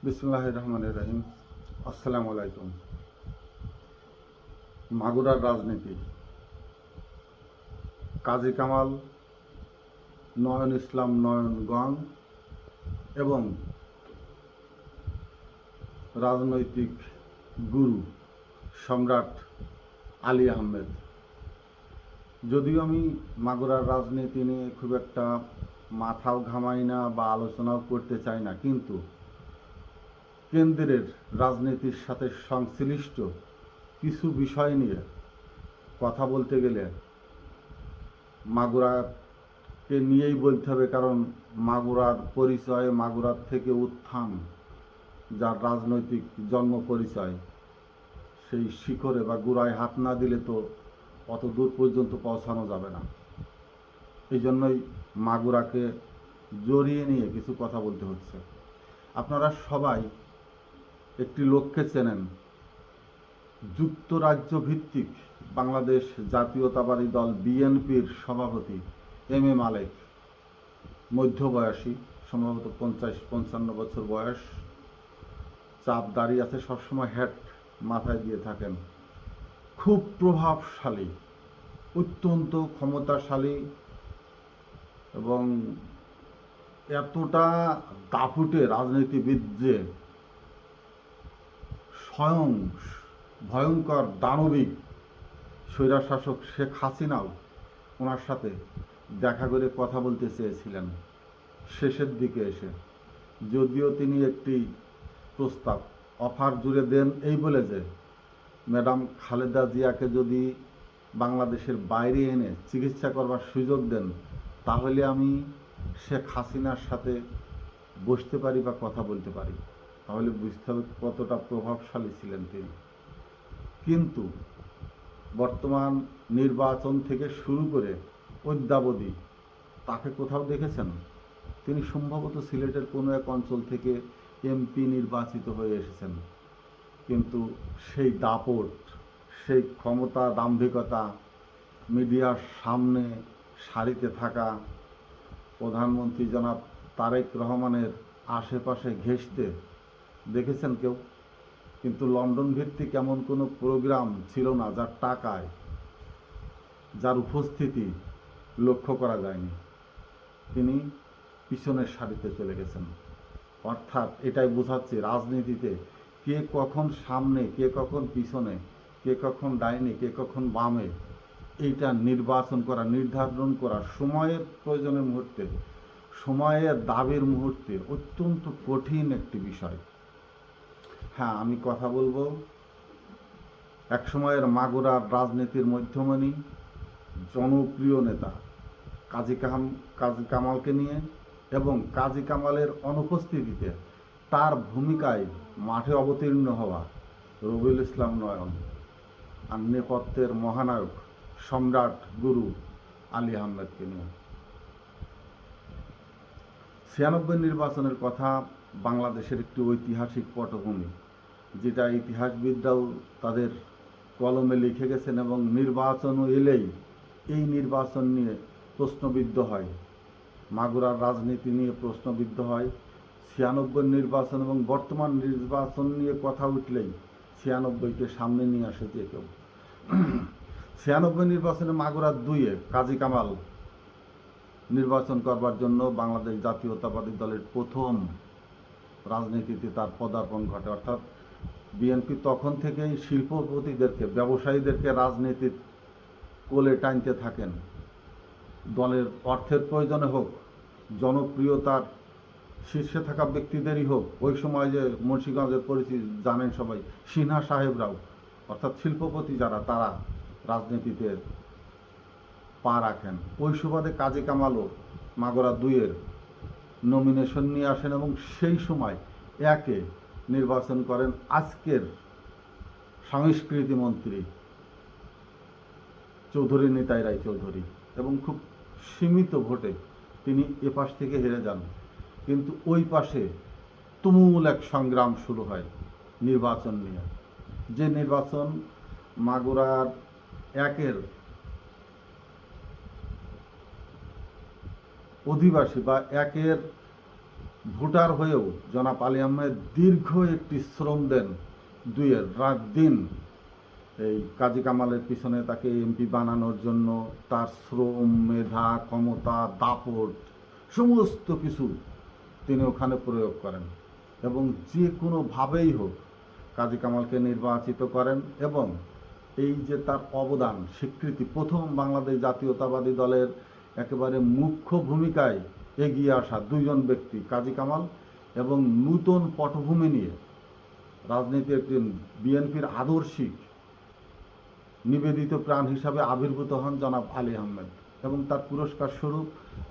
বিসমিল্লাহির রহমানির রহিম। আসসালামু আলাইকুম। মাগুরার রাজনীতি, কাজী কামাল, নয়ন ইসলাম নয়নগঞ্জ এবং রাজনৈতিক গুরু সম্রাট আলী আহমেদ। যদিও আমি মাগুরার রাজনীতি নিয়ে খুব একটা মাথাও ঘামাই না বা আলোচনাও করতে চাই না, কিন্তু কেন্দ্রের রাজনীতির সাথে সংশ্লিষ্ট কিছু বিষয় নিয়ে কথা বলতে গেলে মাগুরাকে নিয়েই বলতে হবে। কারণ মাগুরার পরিচয়, মাগুরার থেকে উত্থান, যার রাজনৈতিক জন্ম পরিচয়, সেই শিখরে বা গোড়ায় হাত না দিলে তো অত দূর পর্যন্ত পৌঁছানো যাবে না। এই জন্যই মাগুরাকে জড়িয়ে নিয়ে কিছু কথা বলতে হচ্ছে। আপনারা সবাই একটি লোককে চেনেন, যুক্তরাজ্য ভিত্তিক বাংলাদেশ জাতীয়তাবাদী দল বিএনপির সভাপতি এম মালেক। মধ্যবয়সী, সম্ভবত 50-55 বছর বয়স, চাপ দাঁড়িয়ে আছে, সবসময় হ্যাট মাথায় দিয়ে থাকেন। খুব প্রভাবশালী, অত্যন্ত ক্ষমতাশালী এবং এতটা দাপুটে রাজনীতিবিদ যে স্বয়ং ভয়ঙ্কর দানবিক স্বৈরশাসক শেখ হাসিনাও ওনার সাথে দেখা করে কথা বলতে চেয়েছিলেন শেষের দিকে এসে। যদিও তিনি একটি প্রস্তাব অফার জুড়ে দেন এই বলে যে ম্যাডাম খালেদা জিয়াকে যদি বাংলাদেশের বাইরে এনে চিকিৎসা করবার সুযোগ দেন, তাহলে আমি শেখ হাসিনার সাথে বসতে পারি বা কথা বলতে পারি। তাহলে বুঝতে হবে কতটা প্রভাবশালী ছিলেন তিনি। কিন্তু বর্তমান নির্বাচন থেকে শুরু করে অদ্যাবধি তাকে কোথাও দেখেছেন? তিনি সম্ভবত সিলেটের কোনো এক অঞ্চল থেকে এমপি নির্বাচিত হয়ে এসেছেন, কিন্তু সেই দাপট, সেই ক্ষমতা, দাম্ভিকতা, মিডিয়ার সামনে সারিতে থাকা, প্রধানমন্ত্রী জনাব তারেক রহমানের আশেপাশে ঘেঁষতে দেখেছেন কেউ? কিন্তু লন্ডন ভিত্তিক এমন কোনো প্রোগ্রাম ছিল না যার টাকায়, যার উপস্থিতি লক্ষ্য করা যায়নি। তিনি পিছনের সারিতে চলে গেছেন। অর্থাৎ এটাই বোঝাচ্ছে রাজনীতিতে কে কখন সামনে, কে কখন পিছনে, কে কখন ডাইনে, কে কখন বামে, এইটা নির্বাচন করা, নির্ধারণ করা সময়ের প্রয়োজনের মুহূর্তে, সময়ের দাবির মুহূর্তে অত্যন্ত কঠিন একটি বিষয়। হ্যাঁ, আমি কথা বলবো একসময়ের মাগুরার রাজনীতির মধ্যমণি, জনপ্রিয় নেতা কাজী কামালকে নিয়ে, এবং কাজী কামালের অনুপস্থিতিতে তার ভূমিকায় মাঠে অবতীর্ণ হওয়া রবিউল ইসলাম নয়ন আর নেপথ্যের মহানায়ক সম্রাট গুরু আলী আহমেদকে নিয়ে। 96 নির্বাচনের কথা বাংলাদেশের একটি ঐতিহাসিক পটভূমি, যেটা ইতিহাসবিদরাও তাদের কলমে লিখে গেছেন, এবং নির্বাচনও এলেই এই নির্বাচন নিয়ে প্রশ্নবিদ্ধ হয়, মাগুরার রাজনীতি নিয়ে প্রশ্নবিদ্ধ হয়। 96 নির্বাচন এবং বর্তমান নির্বাচন নিয়ে কথা উঠলেই 96কে সামনে নিয়ে আসে যে কেউ। 96 নির্বাচনে মাগুরা 2-এ কাজী কামাল নির্বাচন করবার জন্য বাংলাদেশ জাতীয়তাবাদী দলের প্রথম রাজনীতিতে তার পদার্পণ ঘটে। অর্থাৎ বিএনপি তখন থেকেই শিল্পপতিদেরকে, ব্যবসায়ীদেরকে রাজনীতির কোলে টানতে থাকেন। দলের অর্থের প্রয়োজনে হোক, জনপ্রিয়তার শীর্ষে থাকা ব্যক্তিদেরই হোক, ওই সময় যে মুন্সিগঞ্জের পরিচিতি জানেন সবাই, সিনহা সাহেবরাও, অর্থাৎ শিল্পপতি যারা, তারা রাজনীতিতে পা রাখেন। ওই সুবাদে কাজী কামালও মাগুরা 2-এর নমিনেশন নিয়ে আসেন এবং সেই সময় 1-এ নির্বাচন করেন আজকের সংস্কৃতি মন্ত্রী চৌধুরী নিতাই রায় চৌধুরী, এবং খুব সীমিত ভোটে তিনি এপাশ থেকে হেরে যান। কিন্তু ওই পাশে তুমুল এক সংগ্রাম শুরু হয় নির্বাচন নিয়ে, যে নির্বাচন মাগুরার 1-এর অধিবাসী বা 1-এর ভোটার হয়েও জনাব আলী আহমেদ দীর্ঘ একটি শ্রম দেন, দুয়ের রাত দিন এই কাজী কামালের পিছনে তাকে এমপি বানানোর জন্য তার শ্রম, মেধা, ক্ষমতা, দাপট সমস্ত কিছু তিনি ওখানে প্রয়োগ করেন এবং যে কোনোভাবেই হোক কাজী কামালকে নির্বাচিত করেন। এবং এই যে তার অবদান, স্বীকৃতি, প্রথম বাংলাদেশ জাতীয়তাবাদী দলের একেবারে মুখ্য ভূমিকায় এগিয়ে আসা দুইজন ব্যক্তি কাজী কামাল এবং নূতন পটভূমি নিয়ে রাজনীতি একটি বিএনপির আদর্শিক নিবেদিত প্রাণ হিসাবে আবির্ভূত হন জনাব আলী আহমেদ। এবং তার পুরস্কার স্বরূপ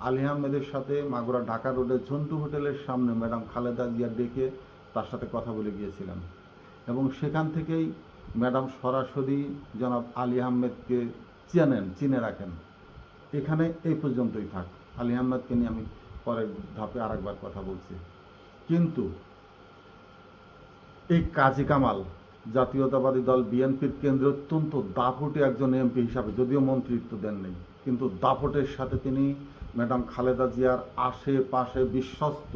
আলী আহমেদের সাথে মাগুরা ঢাকা রোডের ঝন্টু হোটেলের সামনে ম্যাডাম খালেদা জিয়া ডেকে তার সাথে কথা বলে গিয়েছিলেন এবং সেখান থেকেই ম্যাডাম সরাসরি জনাব আলী আহমেদকে চিনে রাখেন। এখানে এই পর্যন্তই থাক, আলী আহমেদকে নিয়ে আমি পরের ধাপে আরেকবার কথা বলছি। কিন্তু এই কাজী কামাল জাতীয়তাবাদী দল বিএনপির কেন্দ্রে অত্যন্ত দাপটে একজন এমপি হিসাবে, যদিও মন্ত্রিত্ব দেন নেই, কিন্তু দাপটের সাথে তিনি ম্যাডাম খালেদা জিয়ার আশেপাশে বিশ্বস্ত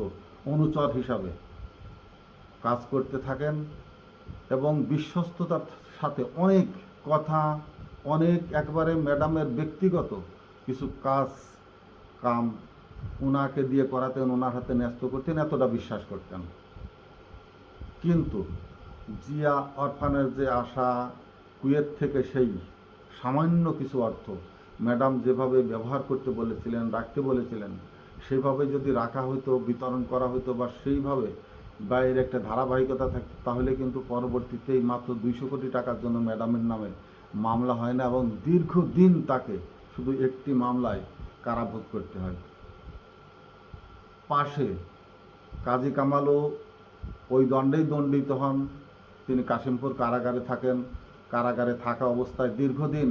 অনুচর হিসাবে কাজ করতে থাকেন এবং বিশ্বস্ততার সাথে অনেক কথা, অনেক একবারে ম্যাডামের ব্যক্তিগত কিছু কাম ওনাকে দিয়ে করাতেন, ওনার হাতে ন্যস্ত করতেন, এতটা বিশ্বাস করতেন। কিন্তু জিয়া অরফানের যে আশা, কুয়েত থেকে সেই সামান্য কিছু অর্থ ম্যাডাম যেভাবে ব্যবহার করতে বলেছিলেন, রাখতে বলেছিলেন, সেভাবে যদি রাখা হতো, বিতরণ করা হতো বা সেইভাবে বাইরের একটা ধারাবাহিকতা থাকতো, তাহলে কিন্তু পরবর্তীতেই মাত্র 200 কোটি টাকার জন্য ম্যাডামের নামে মামলা হয় না এবং দীর্ঘদিন তাকে শুধু একটি মামলায় কারাভোগ করতে হয়। পাশে কাজী কামালও ওই দণ্ডেই দণ্ডিত হন। তিনি কাশিমপুর কারাগারে থাকেন। কারাগারে থাকা অবস্থায় দীর্ঘদিন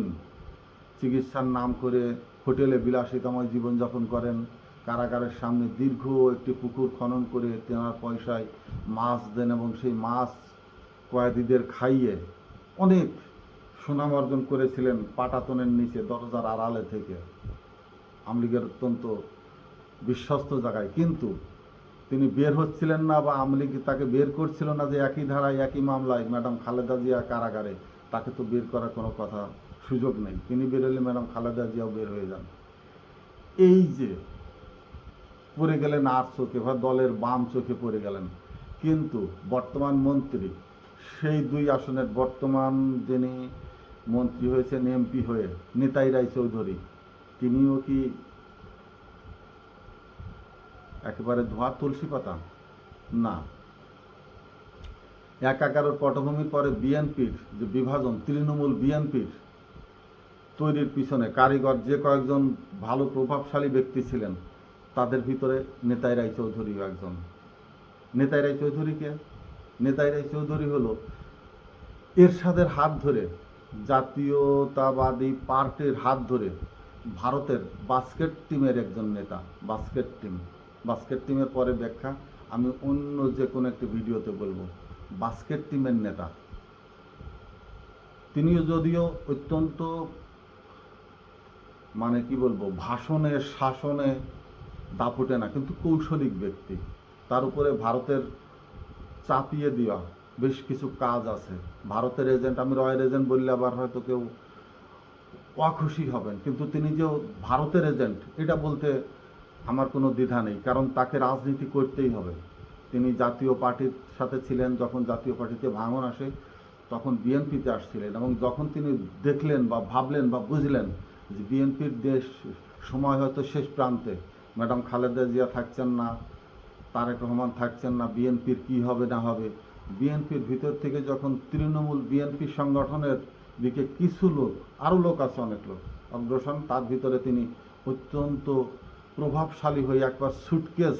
চিকিৎসার নাম করে হোটেলে বিলাসিতাময় জীবনযাপন করেন। কারাগারের সামনে দীর্ঘ একটি পুকুর খনন করে তেনার পয়সায় মাছ দেন এবং সেই মাছ কয়েদিদের খাইয়ে অনেক সুনাম অর্জন করেছিলেন পাটাতনের নিচে, দরজার আড়ালে থেকে, আমলিগের অত্যন্ত বিশ্বস্ত জায়গায়। কিন্তু তিনি বের হচ্ছিলেন না বা আমলি তাকে বের করছিল না, যে একই ধারায় একই মামলায় ম্যাডাম খালেদা জিয়া কারাগারে, তাকে তো বের করার কোনো কথা সুযোগ নেই। তিনি বেরোলে ম্যাডাম খালেদা জিয়াও বের হয়ে যান। এই যে পড়ে গেলেন আর চোখে বা দলের বাম চোখে পড়ে গেলেন। কিন্তু বর্তমান মন্ত্রী, সেই 2 আসনের বর্তমান যিনি মন্ত্রী হয়েছেন এমপি হয়ে, নিতাই রায়চৌধুরী, তিনিও কি একেবারে ধোয়া তুলসী পাতা? না। 11 পটভূমির পরে বিএনপির যে বিভাজন, তৃণমূল বিএনপির তৈরির পিছনে কারিগর যে কয়েকজন ভালো প্রভাবশালী ব্যক্তি ছিলেন, তাদের ভিতরে নিতাই রায়চৌধুরীও একজন। নিতাই রায়চৌধুরীকে, নিতাই রায়চৌধুরী হলো এরশাদের হাত ধরে, জাতীয়তাবাদী পার্টির হাত ধরে ভারতের বাস্কেট টিমের একজন নেতা। বাস্কেট টিমের পরে ব্যাখ্যা আমি অন্য যে কোনো একটি ভিডিওতে বলবো। বাস্কেট টিমের নেতা তিনিও, যদিও অত্যন্ত মানে কি বলবো, ভাষণে শাসনে দাপুটে না, কিন্তু কৌশলিক ব্যক্তি। তার উপরে ভারতের চাপিয়ে দেওয়া বেশ কিছু কাজ আছে। ভারতের এজেন্ট, আমি রয়ের এজেন্ট বললে আবার হয়তো কেউ অখুশি হবেন, কিন্তু তিনি যে ভারতের এজেন্ট এটা বলতে আমার কোনো দ্বিধা নেই, কারণ তাকে রাজনীতি করতেই হবে। তিনি জাতীয় পার্টির সাথে ছিলেন, যখন জাতীয় পার্টিতে ভাঙন আসে তখন বিএনপিতে আসছিলেন, এবং যখন তিনি দেখলেন বা ভাবলেন বা বুঝলেন যে বিএনপির দেশ সময় হয়তো শেষ প্রান্তে, ম্যাডাম খালেদা জিয়া থাকছেন না, তারেক রহমান থাকছেন না, বিএনপির কী হবে না হবে, বিএনপির ভিতর থেকে যখন তৃণমূল বিএনপি সংগঠনের দিকে কিছু লোক, আরও লোক আছে অনেক লোক অগ্রসর, তার ভিতরে তিনি অত্যন্ত প্রভাবশালী হয়ে একবার সুটকেস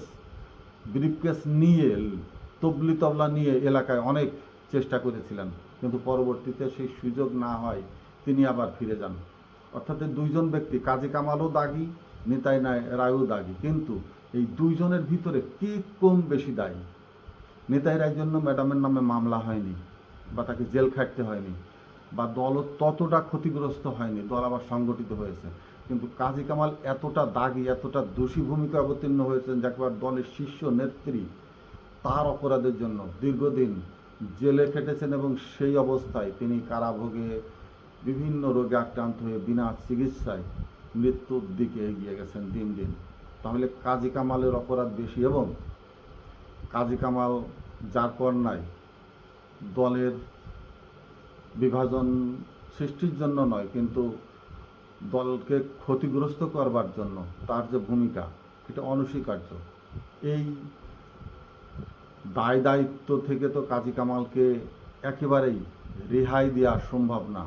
ব্রিফকেস নিয়ে, তবলা নিয়ে এলাকায় অনেক চেষ্টা করেছিলেন, কিন্তু পরবর্তীতে সেই সুযোগ না হয় তিনি আবার ফিরে যান। অর্থাৎ এই 2জন ব্যক্তি, কাজী কামালও দাগী, নিতাই রায়ও দাগী, কিন্তু এই 2জনের ভিতরে কে কম বেশি দায়ী? নিতাই রায়ের জন্য ম্যাডামের নামে মামলা হয়নি বা তাকে জেল খাটতে হয়নি বা দল ততটা ক্ষতিগ্রস্ত হয়নি, দল আবার সংগঠিত হয়েছে। কিন্তু কাজী কামাল এতটা দাগি, এতটা দোষী ভূমিকা অবতীর্ণ হয়েছেন যে একবার দলের শীর্ষ নেত্রী তার অপরাধের জন্য দীর্ঘদিন জেলে খেটেছেন এবং সেই অবস্থায় তিনি কারাভোগে বিভিন্ন রোগে আক্রান্ত হয়ে বিনা চিকিৎসায় মৃত্যুর দিকে এগিয়ে গেছেন দিন দিন। তাহলে কাজী কামালের অপরাধ বেশি, এবং কাজী কামাল যার কন্যায় দলের বিভাজন সৃষ্টির জন্য নয়, কিন্তু দলকে ক্ষতিগ্রস্ত করবার জন্য তার যে ভূমিকা, এটা অনস্বীকার্য। এই দায় দায়িত্ব থেকে তো কাজী কামালকে একেবারেই রেহাই দেওয়া সম্ভব না।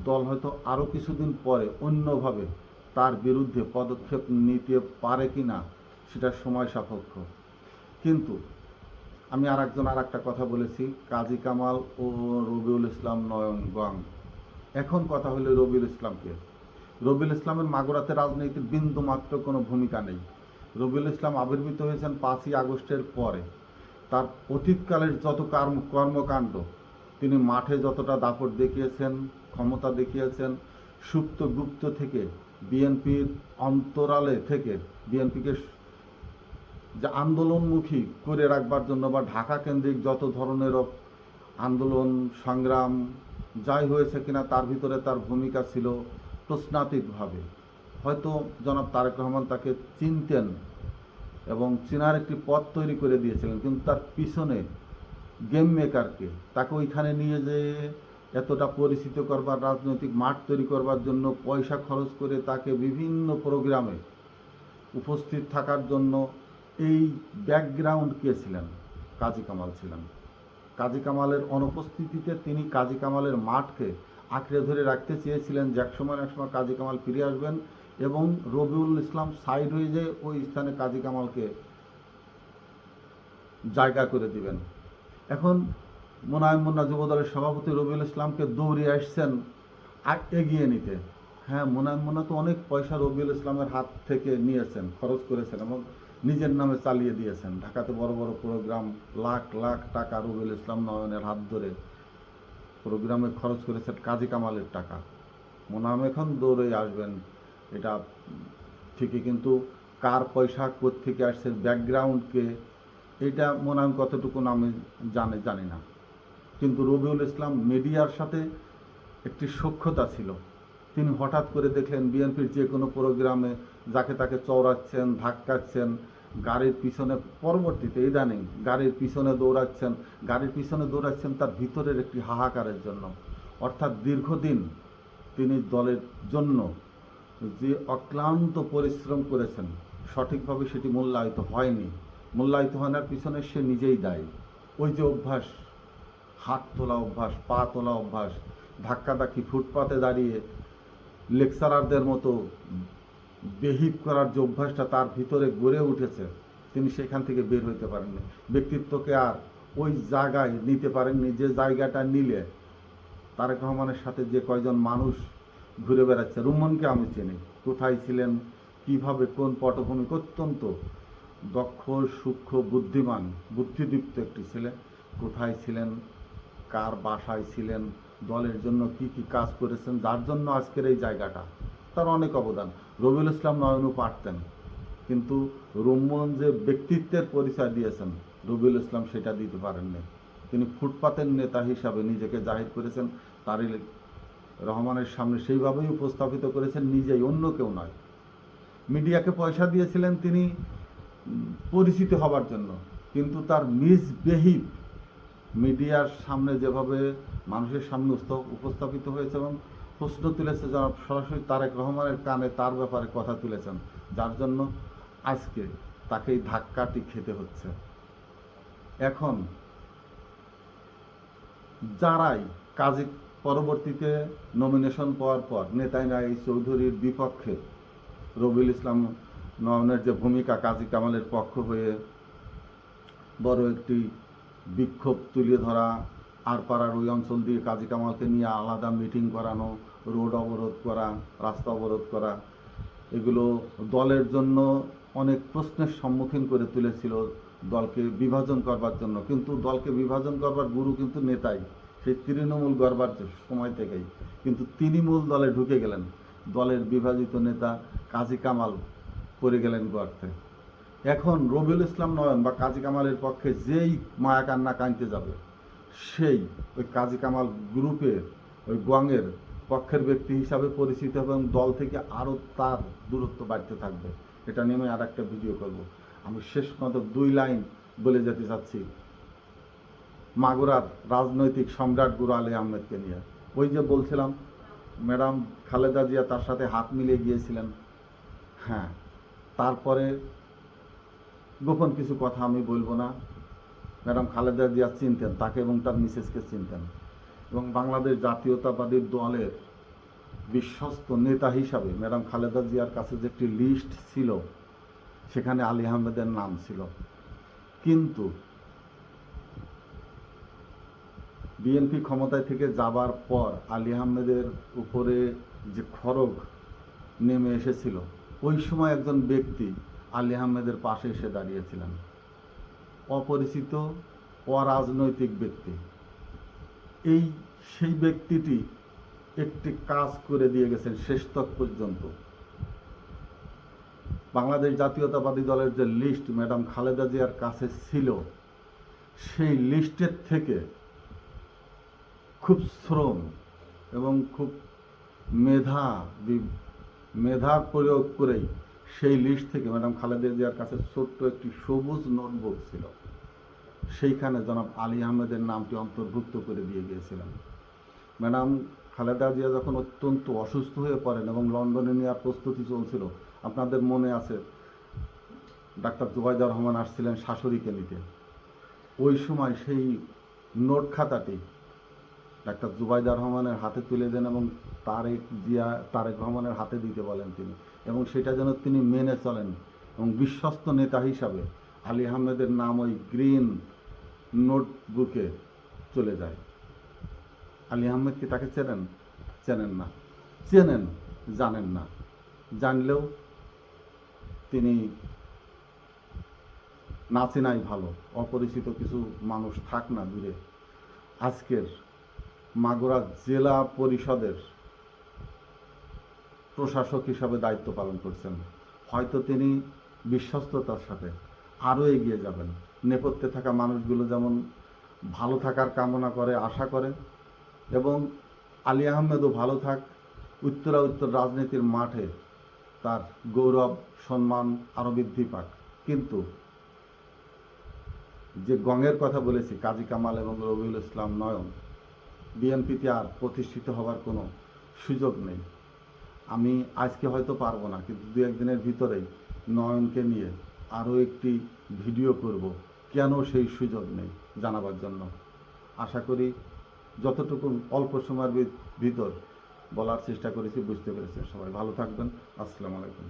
দল হয়তো আরও কিছুদিন পরে অন্যভাবে তার বিরুদ্ধে পদক্ষেপ নিতে পারে কি না সেটা সময় সাপেক্ষ। কিন্তু আমি আর একটা কথা বলেছি, কাজী কামাল ও রবিউল ইসলাম নয়ন গং। এখন কথা হলো রবিউল ইসলামকে। রবিউল ইসলামের মাগুরাতে রাজনীতির বিন্দু মাত্র কোনো ভূমিকা নেই। রবিউল ইসলাম আবির্ভূত হয়েছেন 5ই আগস্টের পরে। তার অতীতকালের যত কর্মকাণ্ড, তিনি মাঠে যতটা দাপট দেখিয়েছেন, ক্ষমতা দেখিয়েছেন, সুপ্ত গুপ্ত থেকে বিএনপির অন্তরালে থেকে বিএনপিকে যে আন্দোলনমুখী করে রাখবার জন্য বা ঢাকা কেন্দ্রিক যত ধরনের আন্দোলন সংগ্রাম যাই হয়েছে কিনা, তার ভিতরে তার ভূমিকা ছিল প্রশ্নাতীতভাবে। হয়তো জনাব তারেক রহমান তাকে চিনতেন এবং চেনার একটি পথ তৈরি করে দিয়েছিলেন, কিন্তু তার পিছনে গেম মেকারকে, তাকে ওইখানে নিয়ে যেয়ে এতটা পরিচিত করবার, রাজনৈতিক মাঠ তৈরি করবার জন্য পয়সা খরচ করে তাকে বিভিন্ন প্রোগ্রামে উপস্থিত থাকার জন্য এই ব্যাকগ্রাউন্ড কে ছিলেন? কাজী কামাল ছিলেন। কাজী কামালের অনুপস্থিতিতে তিনি কাজী কামালের মাঠকে আঁকড়ে ধরে রাখতে চেয়েছিলেন যে একসময় কাজী কামাল ফিরে আসবেন এবং রবিউল ইসলাম সাইড হয়ে যেয়ে ওই স্থানে কাজী কামালকে জায়গা করে দিবেন। এখন মোনায়েম মুন্না যুবদলের সভাপতি রবিউল ইসলামকে দৌড়িয়ে আসছেন এগিয়ে নিতে। হ্যাঁ, মোনায়েম মুন্না তো অনেক পয়সা রবিউল ইসলামের হাত থেকে নিয়েছেন, খরচ করেছেন এবং নিজের নামে চালিয়ে দিয়েছেন। ঢাকাতে বড় বড় প্রোগ্রাম, লাখ লাখ টাকা রবিউল ইসলাম নয়নের হাত ধরে প্রোগ্রামে খরচ করেছেন কাজী কামালের টাকা। মোনায়েম এখন দৌড়ে আসবেন, এটা ঠিকই, কিন্তু কার পয়সা কোত্থেকে আসছে, ব্যাকগ্রাউন্ডকে, এটা মোনায়েম কতটুকু নামে জানি না। কিন্তু রবিউল ইসলাম মিডিয়ার সাথে একটি সখ্যতা ছিল। তিনি হঠাৎ করে দেখলেন বিএনপির যে কোনো প্রোগ্রামে যাকে তাকে চওড়াচ্ছেন, ধাক্কাচ্ছেন, গাড়ির পিছনে, পরবর্তীতে ইদানিং গাড়ির পিছনে দৌড়াচ্ছেন তার ভিতরের একটি হাহাকারের জন্য। অর্থাৎ দীর্ঘদিন তিনি দলের জন্য যে অক্লান্ত পরিশ্রম করেছেন, সঠিকভাবে সেটি মূল্যায়িত হয়নি। মূল্যায়িত হওয়ার পিছনে সে নিজেই দায়ী। ওই যে অভ্যাস, হাত তোলা অভ্যাস, পা তোলা অভ্যাস, ধাক্কাধাক্কি, ফুটপাতে দাঁড়িয়ে লেকচারারদের মতো বিহেভ করার যে অভ্যাসটা তার ভিতরে গড়ে উঠেছে, তিনি সেখান থেকে বের হইতে পারেননি। ব্যক্তিত্বকে আর ওই জায়গায় নিতে পারেননি যে জায়গাটা নিলে তারেক রহমানের সাথে যে কয়জন মানুষ ঘুরে বেড়াচ্ছে। রুম্মনকে আমি চিনি, কোথায় ছিলেন, কিভাবে, কোন পটভূমি, অত্যন্ত দক্ষ, সূক্ষ্ম, বুদ্ধিমান, বুদ্ধিদীপ্ত একটি ছেলে। কোথায় ছিলেন, কার বাসায় ছিলেন, দলের জন্য কি কি কাজ করেছেন, যার জন্য আজকের এই জায়গাটা, তার অনেক অবদান। রবিউল ইসলাম নয়নও পারতেন, কিন্তু রুম্মন যে ব্যক্তিত্বের পরিচয় দিয়েছেন রবিউল ইসলাম সেটা দিতে পারেননি। তিনি ফুটপাতের নেতা হিসাবে নিজেকে জাহির করেছেন, তারেক রহমানের সামনে সেইভাবেই উপস্থাপিত করেছেন নিজেই, অন্য কেউ নয়। মিডিয়াকে পয়সা দিয়েছিলেন তিনি পরিচিত হবার জন্য, কিন্তু তার মিসবিহেভ মিডিয়ার সামনে যেভাবে মানুষের সামনে উপস্থাপিত হয়েছে এবং প্রশ্ন তুলেছে, যারা সরাসরি তারেক রহমানের কানে তার ব্যাপারে কথা তুলেছেন, যার জন্য আজকে তাকে এই ধাক্কাটি খেতে হচ্ছে। এখন যারাই কাজী পরবর্তীতে নমিনেশন পাওয়ার পর নেতাই চৌধুরীর বিপক্ষে রবিউল ইসলাম নয়নের যে ভূমিকা, কাজী কামালের পক্ষ হয়ে বড় একটি বিক্ষোভ তুলে ধরা, আর পাড়ার ওই অঞ্চল দিয়ে কাজী কামালকে নিয়ে আলাদা মিটিং করানো, রোড অবরোধ করা, রাস্তা অবরোধ করা, এগুলো দলের জন্য অনেক প্রশ্নের সম্মুখীন করে তুলেছিল দলকে বিভাজন করবার জন্য। কিন্তু দলকে বিভাজন করবার গুরু কিন্তু নেতাই, সেই তৃণমূল গড়বার সময় থেকেই। কিন্তু তিনি মূল দলে ঢুকে গেলেন, দলের বিভাজিত নেতা কাজী কামাল পড়ে গেলেন গর্তে। এখন রবিউল ইসলাম নয়ন বা কাজী কামালের পক্ষে যেই মায়া কান্না কাঁদতে যাবে, সেই ওই কাজী কামাল গ্রুপের ওই গঙের পক্ষের ব্যক্তি হিসাবে পরিচিত এবং দল থেকে আরও তার দূরত্ব বাড়তে থাকবে। এটা নিয়ে আমি আর একটা ভিডিও করব। আমি শেষ মতো 2 লাইন বলে যেতে চাচ্ছি মাগুরার রাজনৈতিক সম্রাট গুরু আলী আহমেদকে নিয়ে। ওই যে বলছিলাম ম্যাডাম খালেদা জিয়া তার সাথে হাত মিলিয়ে গিয়েছিলেন, হ্যাঁ, তারপরে গোপন কিছু কথা আমি বলবো না। ম্যাডাম খালেদা জিয়া চিনতেন তাকে এবং তার মিসেসকে চিনতেন, এবং বাংলাদেশ জাতীয়তাবাদী দলের বিশ্বস্ত নেতা হিসাবে ম্যাডাম খালেদা জিয়ার কাছে যে একটি লিস্ট ছিল সেখানে আলী আহমেদের নাম ছিল। কিন্তু বিএনপি ক্ষমতায় থেকে যাবার পর আলী আহমেদের উপরে যে খড়গ নেমে এসেছিল, ওই সময় একজন ব্যক্তি আলী আহমেদের পাশে এসে দাঁড়িয়েছিলেন, অপরিচিত অরাজনৈতিক ব্যক্তি। সেই ব্যক্তিটি একটি কাজ করে দিয়ে গেছেন শেষ তক পর্যন্ত। বাংলাদেশ জাতীয়তাবাদী দলের যে লিস্ট ম্যাডাম খালেদা জিয়ার কাছে ছিল, সেই লিস্টের থেকে খুব শ্রম এবং খুব মেধার প্রয়োগ করেই সেই লিস্ট থেকে ম্যাডাম খালেদা জিয়ার কাছে ছোট্ট একটি সবুজ নোটবুক ছিল, সেইখানে জনাব আলী আহমেদের নামটি অন্তর্ভুক্ত করে দিয়ে গিয়েছিলেন। ম্যাডাম খালেদা জিয়া যখন অত্যন্ত অসুস্থ হয়ে পড়েন এবং লন্ডনে নেওয়ার প্রস্তুতি চলছিল, আপনাদের মনে আছে ডাক্তার জুবাইদুর রহমান আসছিলেন শাশুড়িকে নিতে। ওই সময় সেই নোট খাতাটি ডাক্তার জুবাইদুর রহমানের হাতে তুলে দেন এবং তারেক রহমানের হাতে দিতে বলেন তিনি, এবং সেটা যেন তিনি মেনে চলেন, এবং বিশ্বস্ত নেতা হিসাবে আলী আহমেদের নাম ওই গ্রিন নোটবুকে চলে যায়। আলী আহমেদ কি তাকে চেনেন? চেনেন না। চেনেন, জানেন না। জানলেও তিনি না চেনাই ভালো। অপরিচিত কিছু মানুষ থাক না দূরে। আজকের মাগুরা জেলা পরিষদের প্রশাসক হিসাবে দায়িত্ব পালন করছেন। হয়তো তিনি বিশ্বস্ততার সাথে আরও এগিয়ে যাবেন। নেপথ্যে থাকা মানুষগুলো যেমন ভালো থাকার কামনা করে, আশা করে, এবং আলী আহমেদও ভালো থাক, উত্তর রাজনীতির মাঠে তার গৌরব সম্মান আরও বৃদ্ধি পাক। কিন্তু যে গঙের কথা বলেছি কাজী কামাল এবং রবিউল ইসলাম নয়ন, বিএনপিতে আর প্রতিষ্ঠিত হওয়ার কোনো সুযোগ নেই। আমি আজকে হয়তো পারবো না, কিন্তু 2-1 দিনের ভিতরেই নয়নকে নিয়ে আরও একটি ভিডিও করব, কেন সেই সুযোগ নেই জানাবার জন্য। আশা করি যতটুকু অল্প সময়ের ভিতর বলার চেষ্টা করেছি বুঝতে পেরেছেন। সবাই ভালো থাকবেন। আসসালামু আলাইকুম।